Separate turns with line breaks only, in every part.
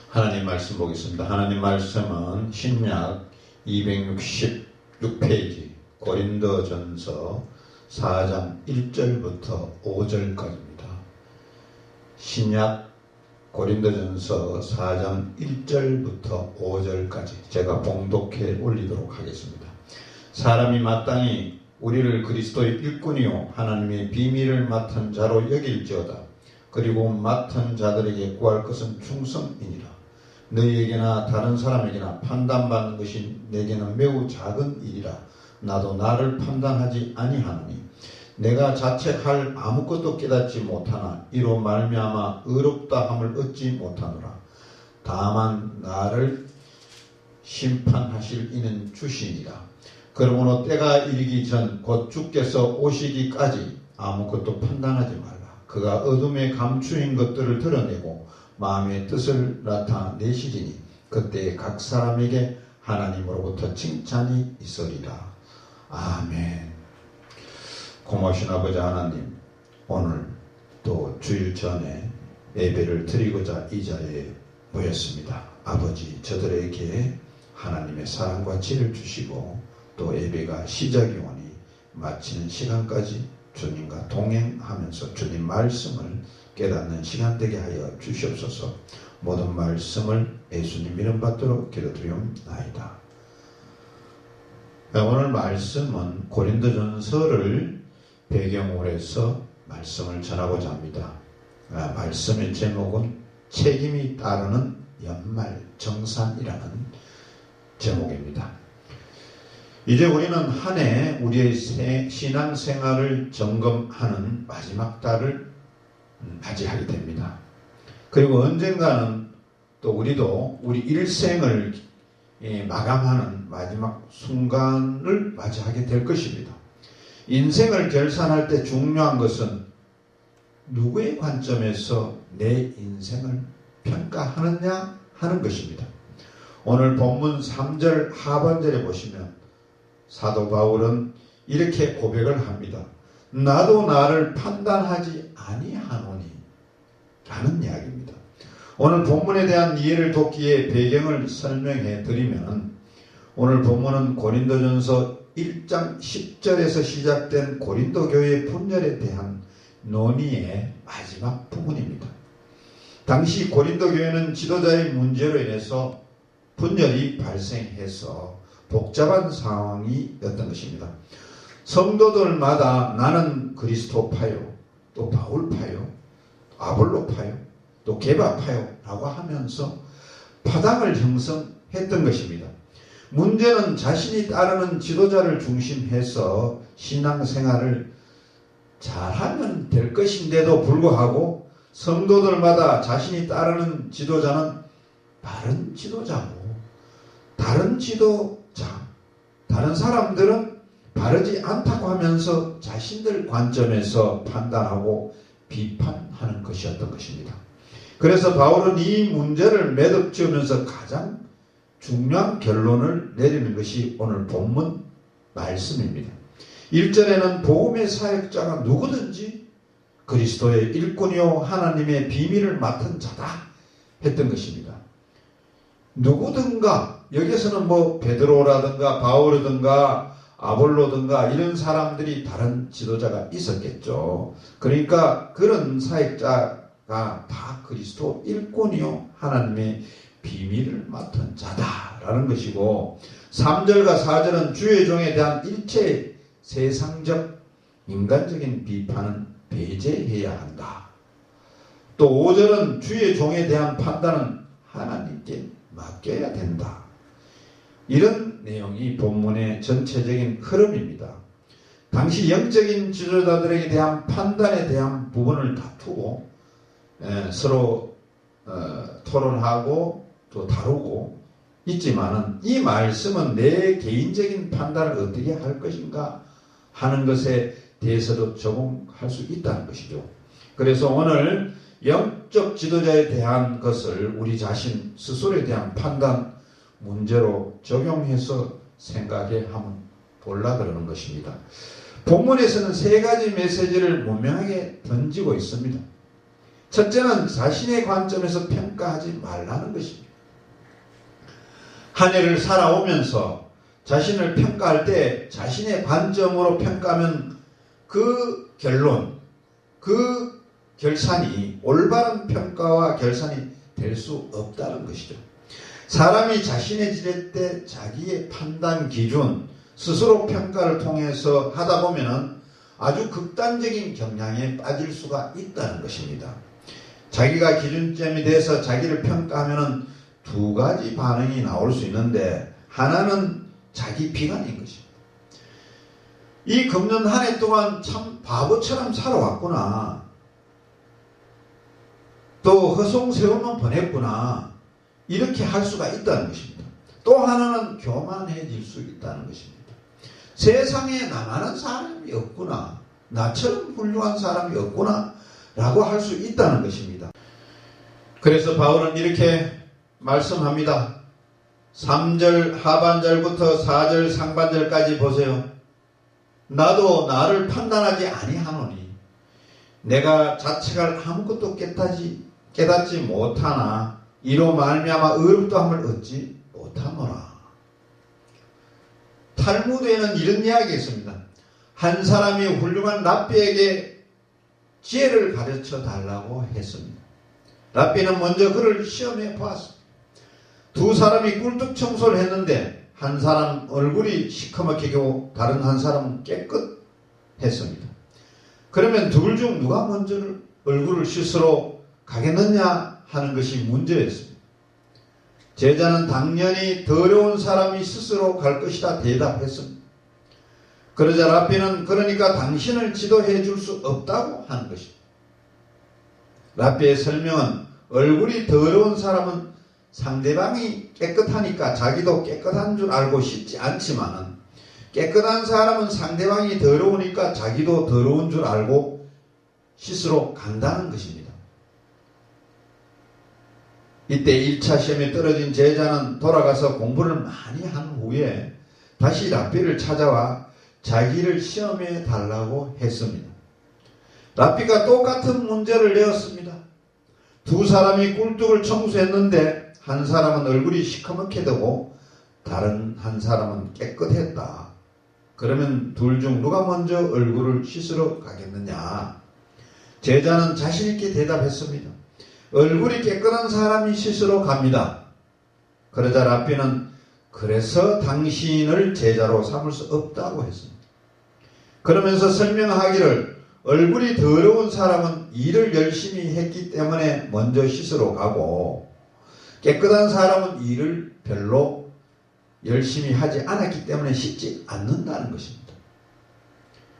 하나님 말씀 보겠습니다. 하나님 말씀은 신약 266페이지 고린도전서 4장 1절부터 5절까지입니다. 신약 고린도전서 4장 1절부터 5절까지 제가 봉독해 올리도록 하겠습니다. 사람이 마땅히 우리를 그리스도의 일꾼이요 하나님의 비밀을 맡은 자로 여길지어다. 그리고 맡은 자들에게 구할 것은 충성이니라. 너희에게나 다른 사람에게나 판단받는 것이 내게는 매우 작은 일이라. 나도 나를 판단하지 아니하노니 내가 자책할 아무것도 깨닫지 못하나 이로 말미암아 의롭다함을 얻지 못하노라. 다만 나를 심판하실 이는 주시니라. 그러므로 때가 이르기 전 곧 주께서 오시기까지 아무것도 판단하지 말라. 그가 어둠에 감추인 것들을 드러내고 마음의 뜻을 나타내시리니 그때 각 사람에게 하나님으로부터 칭찬이 있으리라. 아멘. 고마우신 아버지 하나님, 오늘 또 주일 전에 예배를 드리고자 이 자리에 모였습니다. 아버지, 저들에게 하나님의 사랑과 지혜를 주시고 또 예배가 시작이 오니 마치는 시간까지 주님과 동행하면서 주님 말씀을 깨닫는 시간 되게 하여 주시옵소서. 모든 말씀을 예수님 이름 받도록 기도드리옵나이다. 오늘 말씀은 고린도전서를 배경으로 해서 말씀을 전하고자 합니다. 말씀의 제목은 책임이 따르는 연말정산이라는 제목입니다. 이제 우리는 한 해 우리의 신앙생활을 점검하는 마지막 달을 맞이하게 됩니다. 그리고 언젠가는 또 우리도 우리 일생을 마감하는 마지막 순간을 맞이하게 될 것입니다. 인생을 결산할 때 중요한 것은 누구의 관점에서 내 인생을 평가하느냐 하는 것입니다. 오늘 본문 3절 하반절에 보시면 사도 바울은 이렇게 고백을 합니다. 나도 나를 판단하지 아니하노니 라는 이야기입니다. 오늘 본문에 대한 이해를 돕기에 배경을 설명해 드리면 오늘 본문은 고린도전서 1장 10절에서 시작된 고린도 교회의 분열에 대한 논의의 마지막 부분입니다. 당시 고린도 교회는 지도자의 문제로 인해서 분열이 발생해서 복잡한 상황이었던 것입니다. 성도들마다 나는 그리스도파요, 또 바울파요, 아볼로파요, 또 게바파요 라고 하면서 파당을 형성했던 것입니다. 문제는 자신이 따르는 지도자를 중심해서 신앙생활을 잘하면 될 것인데도 불구하고 성도들마다 자신이 따르는 지도자는 바른 지도자고 다른 다른 사람들은 바르지 않다고 하면서 자신들 관점에서 판단하고 비판하는 것이었던 것입니다. 그래서 바울은 이 문제를 매듭지으면서 가장 중요한 결론을 내리는 것이 오늘 본문 말씀입니다. 1절에는 복음의 사역자가 누구든지 그리스도의 일꾼이요 하나님의 비밀을 맡은 자다 했던 것입니다. 누구든가 여기서는 베드로라든가 바울이든가 아볼로든가 이런 사람들이 다른 지도자가 있었겠죠. 그러니까 그런 사역자가 다 그리스도 일꾼이요 하나님의 비밀을 맡은 자다라는 것이고 3절과 4절은 주의 종에 대한 일체 세상적 인간적인 비판은 배제해야 한다. 또 5절은 주의 종에 대한 판단은 하나님께 맡겨야 된다. 이런 내용이 본문의 전체적인 흐름입니다. 당시 영적인 지도자들에게 대한 판단에 대한 부분을 다투고 서로 토론하고 또 다루고 있지만은 이 말씀은 내 개인적인 판단을 어떻게 할 것인가 하는 것에 대해서도 적용할 수 있다는 것이죠. 그래서 오늘 영적 지도자에 대한 것을 우리 자신 스스로에 대한 판단 문제로 적용해서 생각해 한번 볼라 그러는 것입니다. 본문에서는 세 가지 메시지를 분명하게 던지고 있습니다. 첫째는 자신의 관점에서 평가하지 말라는 것입니다. 한 해를 살아오면서 자신을 평가할 때 자신의 관점으로 평가하면 그 결론, 그 결산이 올바른 평가와 결산이 될 수 없다는 것이죠. 사람이 자신의 지렛 때 자기의 판단 기준, 스스로 평가를 통해서 하다 보면 아주 극단적인 경향에 빠질 수가 있다는 것입니다. 자기가 기준점이 돼서 자기를 평가하면 두 가지 반응이 나올 수 있는데, 하나는 자기 비관인 것입니다. 이 금년 한 해 동안 참 바보처럼 살아왔구나. 또 허송세월만 보냈구나. 이렇게 할 수가 있다는 것입니다. 또 하나는 교만해질 수 있다는 것입니다. 세상에 나만한 사람이 없구나. 나처럼 훌륭한 사람이 없구나. 라고 할 수 있다는 것입니다. 그래서 바울은 이렇게 말씀합니다. 3절 하반절부터 4절 상반절까지 보세요. 나도 나를 판단하지 아니하노니 내가 자책할 아무것도 깨닫지 못하나 이로 말미암아 의롭다함을 얻지 못하노라. 탈무드에는 이런 이야기가 있습니다. 한 사람이 훌륭한 랍비에게 지혜를 가르쳐 달라고 했습니다. 랍비는 먼저 그를 시험해 보았습니다. 두 사람이 꿀떡 청소를 했는데 한 사람 얼굴이 시커멓게 다른 한 사람은 깨끗했습니다. 그러면 둘 중 누가 먼저 얼굴을 씻으러 가겠느냐 하는 것이 문제였습니다. 제자는 당연히 더러운 사람이 스스로 갈 것이다 대답했습니다. 그러자 랍비는 그러니까 당신을 지도해 줄 수 없다고 하는 것입니다. 랍비의 설명은 얼굴이 더러운 사람은 상대방이 깨끗하니까 자기도 깨끗한 줄 알고 씻지 않지만, 깨끗한 사람은 상대방이 더러우니까 자기도 더러운 줄 알고 씻으러 간다는 것입니다. 이때 1차 시험에 떨어진 제자는 돌아가서 공부를 많이 한 후에 다시 랍비를 찾아와 자기를 시험해 달라고 했습니다. 랍비가 똑같은 문제를 내었습니다. 두 사람이 꿀떡을 청소했는데 한 사람은 얼굴이 시커멓게 되고 다른 한 사람은 깨끗했다. 그러면 둘 중 누가 먼저 얼굴을 씻으러 가겠느냐? 제자는 자신 있게 대답했습니다. 얼굴이 깨끗한 사람이 씻으러 갑니다. 그러자 랍비는 그래서 당신을 제자로 삼을 수 없다고 했습니다. 그러면서 설명하기를 얼굴이 더러운 사람은 일을 열심히 했기 때문에 먼저 씻으러 가고 깨끗한 사람은 일을 별로 열심히 하지 않았기 때문에 씻지 않는다는 것입니다.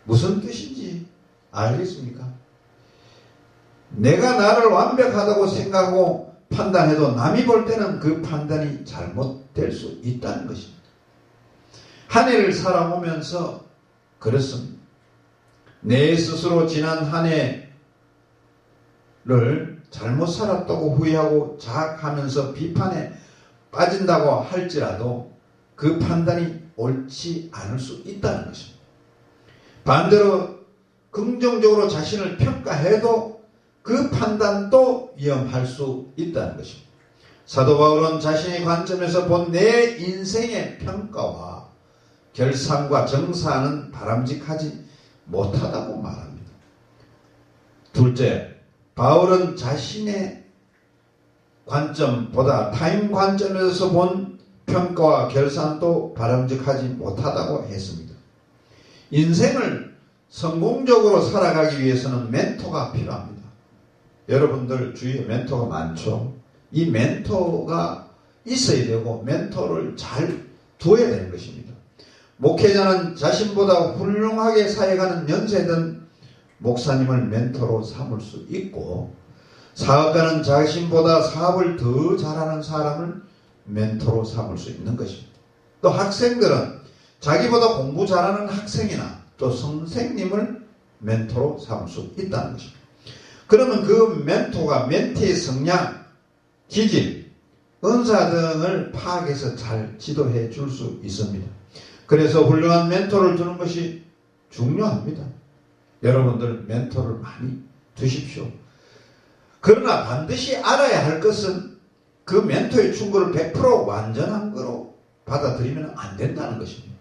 무슨 뜻인지 알겠습니까? 내가 나를 완벽하다고 생각하고 판단해도 남이 볼 때는 그 판단이 잘못될 수 있다는 것입니다. 한 해를 살아오면서 그렇습니다. 내 스스로 지난 한 해를 잘못 살았다고 후회하고 자학하면서 비판에 빠진다고 할지라도 그 판단이 옳지 않을 수 있다는 것입니다. 반대로 긍정적으로 자신을 평가해도 그 판단도 위험할 수 있다는 것입니다. 사도 바울은 자신의 관점에서 본 내 인생의 평가와 결산과 정사는 바람직하지 못하다고 말합니다. 둘째, 바울은 자신의 관점보다 타인 관점에서 본 평가와 결산도 바람직하지 못하다고 했습니다. 인생을 성공적으로 살아가기 위해서는 멘토가 필요합니다. 여러분들 주위에 멘토가 많죠? 이 멘토가 있어야 되고 멘토를 잘 두어야 되는 것입니다. 목회자는 자신보다 훌륭하게 사역하는 연세든 목사님을 멘토로 삼을 수 있고, 사업가는 자신보다 사업을 더 잘하는 사람을 멘토로 삼을 수 있는 것입니다. 또 학생들은 자기보다 공부 잘하는 학생이나 또 선생님을 멘토로 삼을 수 있다는 것입니다. 그러면 그 멘토가 멘티의 성향, 기질, 은사 등을 파악해서 잘 지도해 줄 수 있습니다. 그래서 훌륭한 멘토를 두는 것이 중요합니다. 여러분들 멘토를 많이 두십시오. 그러나 반드시 알아야 할 것은 그 멘토의 충고를 100% 완전한 거로 받아들이면 안 된다는 것입니다.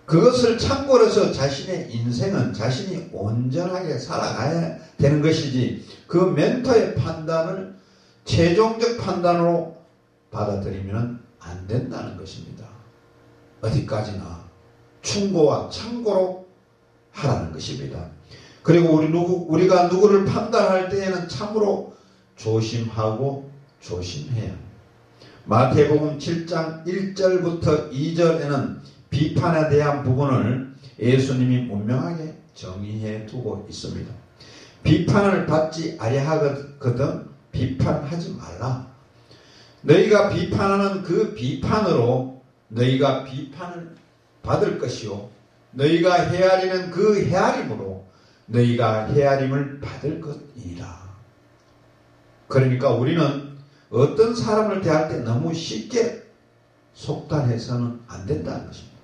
그것을 참고로 해서 자신의 인생은 자신이 온전하게 살아가야 되는 것이지 그 멘토의 판단을 최종적 판단으로 받아들이면 안 된다는 것입니다. 어디까지나 충고와 참고로 하라는 것입니다. 그리고 우리가 누구를 판단할 때에는 참으로 조심하고 조심해야 합니다. 마태복음 7장 1절부터 2절에는 비판에 대한 부분을 예수님이 분명하게 정의해 두고 있습니다. 비판을 받지 아니하거든 비판하지 말라. 너희가 비판하는 그 비판으로 너희가 비판을 받을 것이요 너희가 헤아리는 그 헤아림으로 너희가 헤아림을 받을 것이니라. 그러니까 우리는 어떤 사람을 대할 때 너무 쉽게 속단해서는 안 된다는 것입니다.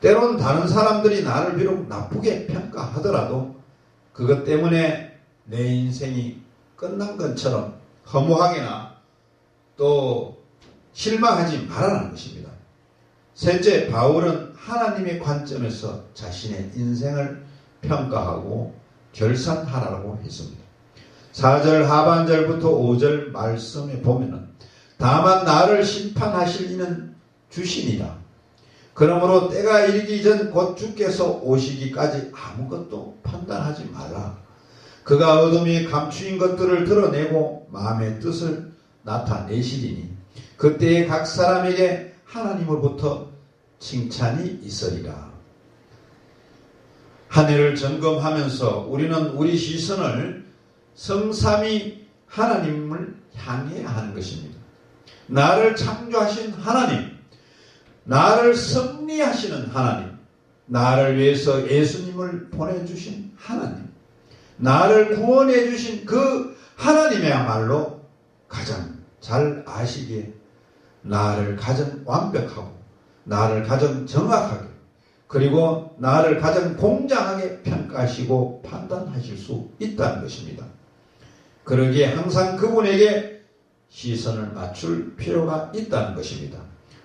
때로는 다른 사람들이 나를 비록 나쁘게 평가하더라도 그것 때문에 내 인생이 끝난 것처럼 허무하게나 또 실망하지 말라는 것입니다. 셋째, 바울은 하나님의 관점에서 자신의 인생을 평가하고 결산하라고 했습니다. 4절 하반절부터 5절 말씀에 보면은 다만 나를 심판하실 이는 주시니라. 그러므로 때가 이르기 전 곧 주께서 오시기까지 아무것도 판단하지 말라. 그가 어둠이 감추인 것들을 드러내고 마음의 뜻을 나타내시리니 그때에 각 사람에게 하나님으로부터 칭찬이 있으리라. 한 해를 점검하면서 우리는 우리 시선을 성삼위 하나님을 향해야 하는 것입니다. 나를 창조하신 하나님, 나를 섭리하시는 하나님, 나를 위해서 예수님을 보내주신 하나님, 나를 구원해 주신 그 하나님이야말로 가장 잘 아시기에 나를 가장 완벽하고 나를 가장 정확하게 그리고 나를 가장 공정하게 평가하시고 판단하실 수 있다는 것입니다. 그러기에 항상 그분에게 시선을 맞출 필요가 있다는 것입니다.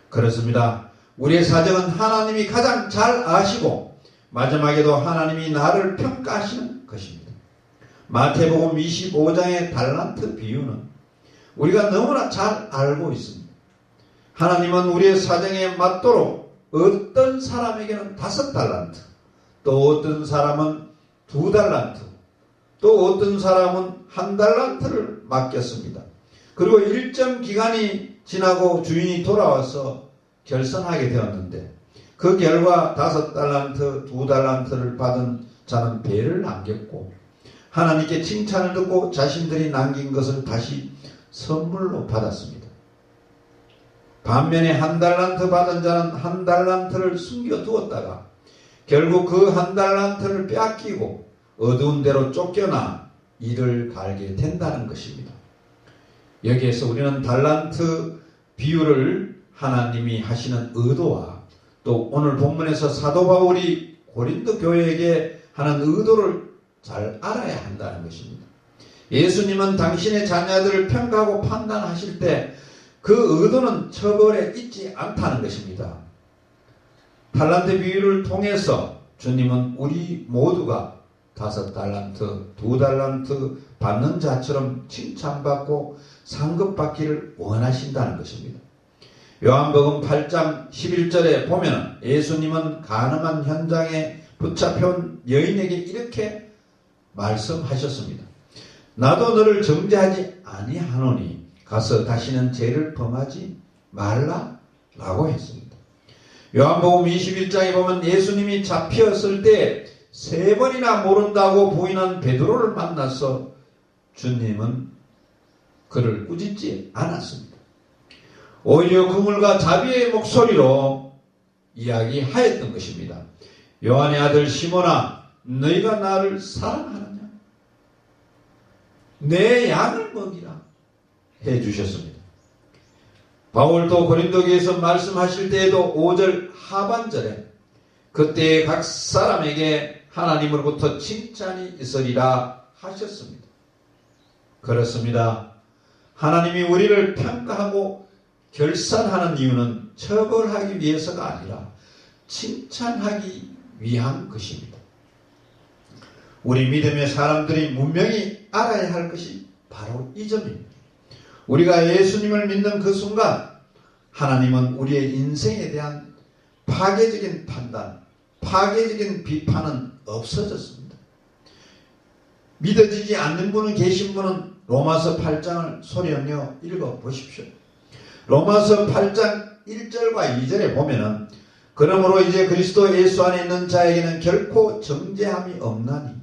그렇습니다. 우리의 사정은 하나님이 가장 잘 아시고 마지막에도 하나님이 나를 평가하시는 것입니다. 마태복음 25장의 달란트 비유는 우리가 너무나 잘 알고 있습니다. 하나님은 우리의 사정에 맞도록 어떤 사람에게는 5달란트, 또 어떤 사람은 2달란트, 또 어떤 사람은 1달란트를 맡겼습니다. 그리고 일정 기간이 지나고 주인이 돌아와서 결산하게 되었는데 그 결과 5달란트, 2달란트를 받은 자는 배를 남겼고 하나님께 칭찬을 듣고 자신들이 남긴 것을 다시 선물로 받았습니다. 반면에 1달란트 받은 자는 1달란트를 숨겨두었다가 결국 그 1달란트를 빼앗기고 어두운 데로 쫓겨나 이를 갈게 된다는 것입니다. 여기에서 우리는 달란트 비유를 하나님이 하시는 의도와 또 오늘 본문에서 사도 바울이 고린도 교회에게 하는 의도를 잘 알아야 한다는 것입니다. 예수님은 당신의 자녀들을 평가하고 판단하실 때 그 의도는 처벌에 있지 않다는 것입니다. 달란트 비유를 통해서 주님은 우리 모두가 5달란트, 2달란트 받는 자처럼 칭찬받고 상급받기를 원하신다는 것입니다. 요한복음 8장 11절에 보면 예수님은 가늠한 현장에 붙잡혀온 여인에게 이렇게 말씀하셨습니다. 나도 너를 정죄하지 아니하노니 가서 다시는 죄를 범하지 말라 라고 했습니다. 요한복음 21장에 보면 예수님이 잡혔을 때 3번이나 모른다고 부인한 베드로를 만나서 주님은 그를 꾸짖지 않았습니다. 오히려 그물과 자비의 목소리로 이야기하였던 것입니다. 요한의 아들 시몬아, 너희가 나를 사랑하느냐? 내 양을 먹이라 해주셨습니다. 바울도 고린도교에서 말씀하실 때에도 5절 하반절에 그때 각 사람에게 하나님으로부터 칭찬이 있으리라 하셨습니다. 그렇습니다. 하나님이 우리를 평가하고 결산하는 이유는 처벌하기 위해서가 아니라 칭찬하기 위한 것입니다. 우리 믿음의 사람들이 분명히 알아야 할 것이 바로 이 점입니다. 우리가 예수님을 믿는 그 순간 하나님은 우리의 인생에 대한 파괴적인 판단, 파괴적인 비판은 없어졌습니다. 믿어지지 않는 분은 계신 분은 로마서 8장을 소리내어 읽어보십시오. 로마서 8장 1절과 2절에 보면은 그러므로 이제 그리스도 예수 안에 있는 자에게는 결코 정죄함이 없나니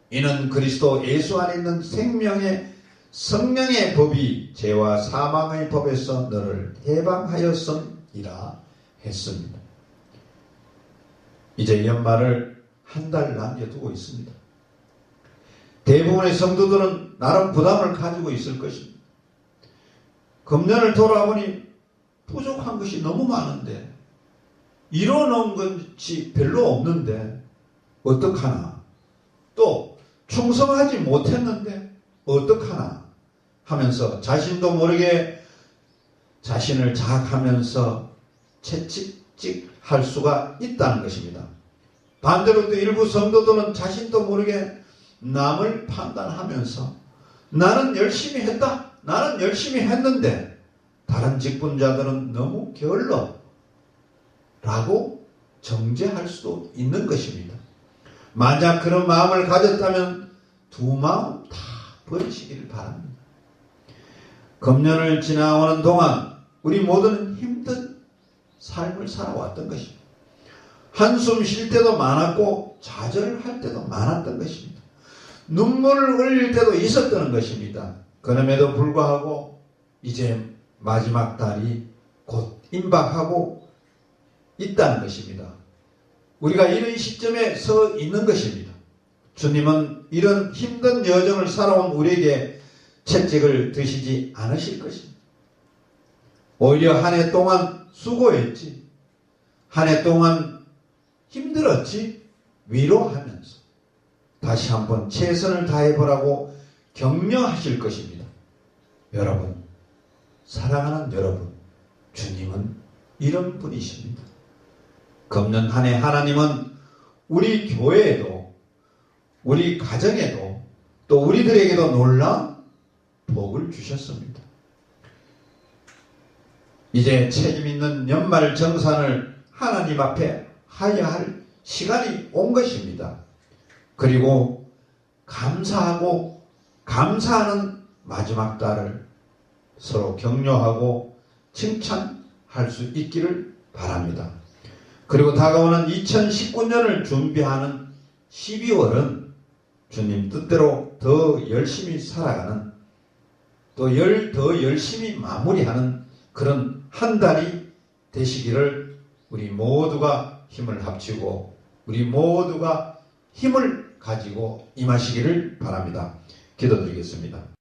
이는 그리스도 예수 안에 있는 생명의 성령의 법이 죄와 사망의 법에서 너를 해방하였음이라 했습니다. 이제 연말을 한 달 남겨두고 있습니다. 대부분의 성도들은 나름 부담을 가지고 있을 것입니다. 금년을 돌아보니 부족한 것이 너무 많은데 이뤄놓은 것이 별로 없는데 어떡하나, 또 충성하지 못했는데 어떡하나 하면서 자신도 모르게 자신을 자학하면서 채찍할 수가 있다는 것입니다. 반대로 또 일부 성도들은 자신도 모르게 남을 판단하면서 나는 열심히 했다, 나는 열심히 했는데 다른 직분자들은 너무 게을러 라고 정죄할 수도 있는 것입니다. 만약 그런 마음을 가졌다면 두 마음 다 버리시기를 바랍니다. 금년을 지나오는 동안 우리 모두는 힘든 삶을 살아왔던 것입니다. 한숨 쉴 때도 많았고 좌절할 때도 많았던 것입니다. 눈물을 흘릴 때도 있었던 것입니다. 그럼에도 불구하고 이제 마지막 달이 곧 임박하고 있다는 것입니다. 우리가 이런 시점에 서 있는 것입니다. 주님은 이런 힘든 여정을 살아온 우리에게 채찍을 드시지 않으실 것입니다. 오히려 한 해 동안 수고했지, 한 해 동안 힘들었지 위로하면서 다시 한번 최선을 다해보라고 격려하실 것입니다. 여러분, 사랑하는 여러분, 주님은 이런 분이십니다. 금년 한 해 하나님은 우리 교회에도, 우리 가정에도, 또 우리들에게도 놀라운 복을 주셨습니다. 이제 책임 있는 연말 정산을 하나님 앞에 하여야 할 시간이 온 것입니다. 그리고 감사하고 감사하는 마지막 달을 서로 격려하고 칭찬할 수 있기를 바랍니다. 그리고 다가오는 2019년을 준비하는 12월은 주님 뜻대로 더 열심히 살아가는, 또 더 열심히 마무리하는 그런 한 달이 되시기를 우리 모두가 힘을 합치고 우리 모두가 힘을 가지고 임하시기를 바랍니다. 기도드리겠습니다.